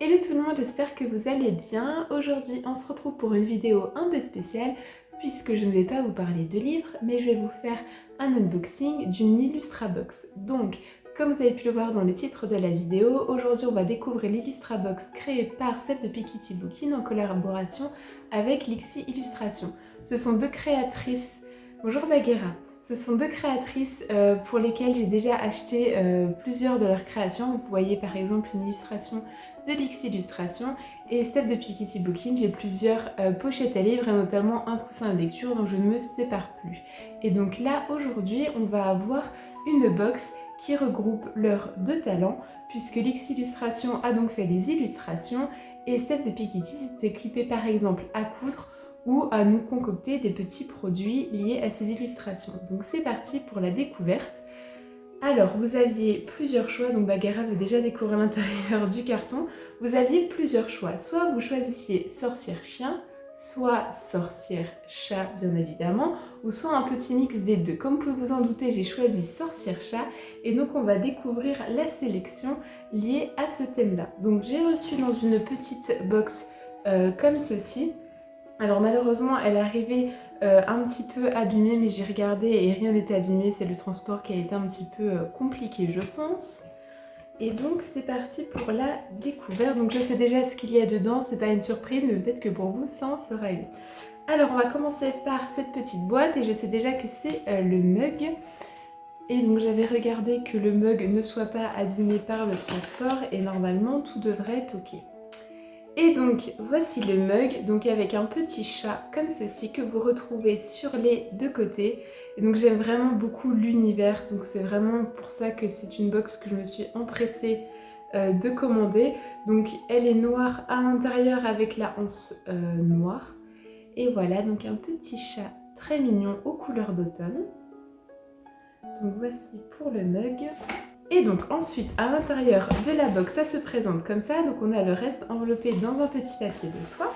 Hello tout le monde, j'espère que vous allez bien. Aujourd'hui on se retrouve pour une vidéo un peu spéciale puisque je ne vais pas vous parler de livres mais je vais vous faire un unboxing d'une Illustrabox. Donc comme vous avez pu le voir dans le titre de la vidéo, aujourd'hui on va découvrir l'Illustrabox créée par celle de Piketty Bookin en collaboration avec Lixi Illustration. Ce sont deux créatrices... Bonjour Bagheera. Ce sont deux créatrices pour lesquelles j'ai déjà acheté plusieurs de leurs créations. Vous voyez par exemple une illustration de Lixi Illustration et Steph de Piketty Bookin. J'ai plusieurs pochettes à livres et notamment un coussin à lecture dont je ne me sépare plus. Et donc là aujourd'hui on va avoir une box qui regroupe leurs deux talents puisque Lixi Illustration a donc fait les illustrations et Steph de Piketty s'est occupée par exemple à coudre ou à nous concocter des petits produits liés à ces illustrations. Donc c'est parti pour la découverte. Alors vous aviez plusieurs choix, donc Bagheera veut déjà découvrir l'intérieur du carton. Vous aviez plusieurs choix, soit vous choisissiez sorcière chien, soit sorcière chat bien évidemment, ou soit un petit mix des deux. Comme vous pouvez vous en douter, j'ai choisi sorcière chat et donc on va découvrir la sélection liée à ce thème-là. Donc j'ai reçu dans une petite box comme ceci. Alors malheureusement elle est arrivée un petit peu abîmée, mais j'ai regardé et rien n'était abîmé, c'est le transport qui a été un petit peu compliqué je pense. Et donc c'est parti pour la découverte. Donc je sais déjà ce qu'il y a dedans, c'est pas une surprise mais peut-être que pour vous ça en sera une. Alors on va commencer par cette petite boîte et je sais déjà que c'est le mug. Et donc j'avais regardé que le mug ne soit pas abîmé par le transport et normalement tout devrait être ok. Et donc voici le mug, donc avec un petit chat comme ceci que vous retrouvez sur les deux côtés. Et donc j'aime vraiment beaucoup l'univers, donc c'est vraiment pour ça que c'est une box que je me suis empressée de commander. Donc elle est noire à l'intérieur avec la anse noire. Et voilà, donc un petit chat très mignon aux couleurs d'automne. Donc voici pour le mug. Et donc ensuite à l'intérieur de la box ça se présente comme ça, donc on a le reste enveloppé dans un petit papier de soie.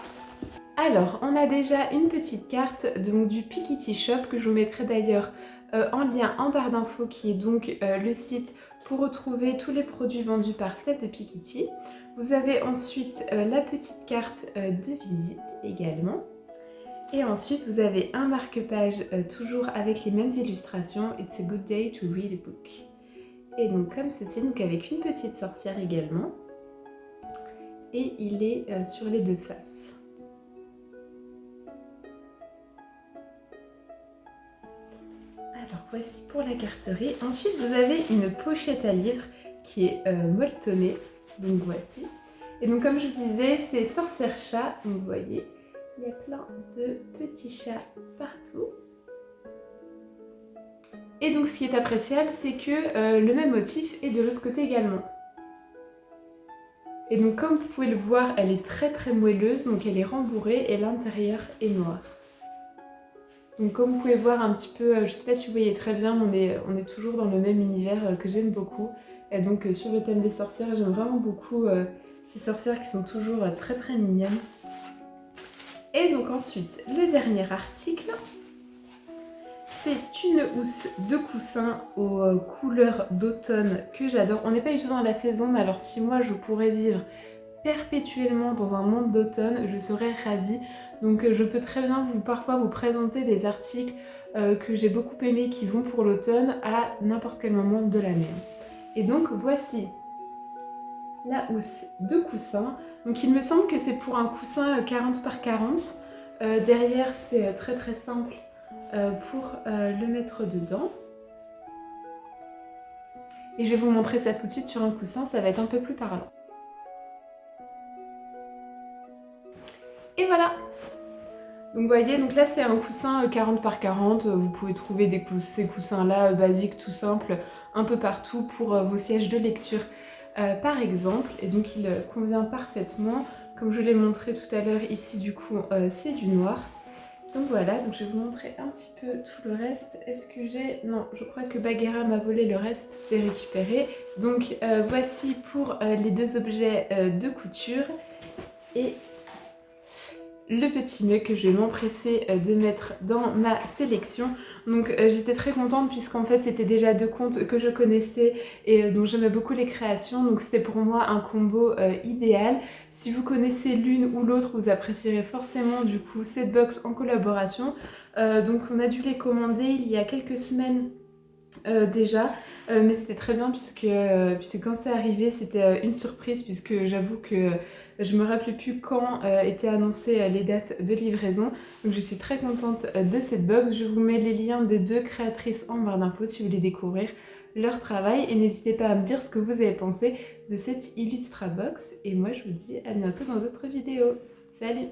Alors on a déjà une petite carte donc, du Piketty Shop que je vous mettrai d'ailleurs en lien en barre d'infos qui est donc le site pour retrouver tous les produits vendus par Steph de Piketty. Vous avez ensuite la petite carte de visite également. Et ensuite vous avez un marque-page toujours avec les mêmes illustrations. It's a good day to read a book. Et donc comme ceci, donc avec une petite sorcière également. Et il est sur les deux faces. Alors voici pour la carterie. Ensuite vous avez une pochette à livres qui est molletonnée. Donc voici. Et donc comme je vous disais, c'est sorcière chat. Donc vous voyez, il y a plein de petits chats partout. Et donc ce qui est appréciable, c'est que le même motif est de l'autre côté également. Et donc comme vous pouvez le voir, elle est très moelleuse, donc elle est rembourrée et l'intérieur est noir. Donc comme vous pouvez voir un petit peu, je ne sais pas si vous voyez très bien, mais on est toujours dans le même univers que j'aime beaucoup. Et donc sur le thème des sorcières, j'aime vraiment beaucoup ces sorcières qui sont toujours très mignonnes. Et donc ensuite, le dernier article. C'est une housse de coussin aux couleurs d'automne que j'adore. On n'est pas du tout dans la saison, mais alors si moi je pourrais vivre perpétuellement dans un monde d'automne, je serais ravie. Donc je peux très bien parfois vous présenter des articles que j'ai beaucoup aimés qui vont pour l'automne à n'importe quel moment de l'année. Et donc voici la housse de coussin. Donc il me semble que c'est pour un coussin 40 par 40. Derrière c'est très simple. Pour le mettre dedans. Et je vais vous montrer ça tout de suite sur un coussin, ça va être un peu plus parlant. Et voilà! Donc vous voyez, donc là c'est un coussin 40 par 40, vous pouvez trouver ces coussins là basiques tout simples un peu partout pour vos sièges de lecture par exemple. Et donc il convient parfaitement, comme je l'ai montré tout à l'heure ici du coup c'est du noir. Donc voilà, donc je vais vous montrer un petit peu tout le reste. Est-ce que j'ai... Non, je crois que Bagheera m'a volé le reste. J'ai récupéré. Donc voici pour les deux objets de couture. Et le petit mug que je vais m'empresser de mettre dans ma sélection. Donc j'étais très contente puisqu'en fait c'était déjà 2 comptes que je connaissais et dont j'aimais beaucoup les créations, donc c'était pour moi un combo idéal. Si vous connaissez l'une ou l'autre, vous apprécierez forcément du coup cette box en collaboration. Donc on a dû les commander il y a quelques semaines déjà, mais c'était très bien puisque quand c'est arrivé c'était une surprise, puisque j'avoue que je me rappelais plus quand étaient annoncées les dates de livraison. Donc je suis très contente de cette box. Je vous mets les liens des 2 créatrices en barre d'infos si vous voulez découvrir leur travail, et n'hésitez pas à me dire ce que vous avez pensé de cette Illustrabox, et moi je vous dis à bientôt dans d'autres vidéos. Salut!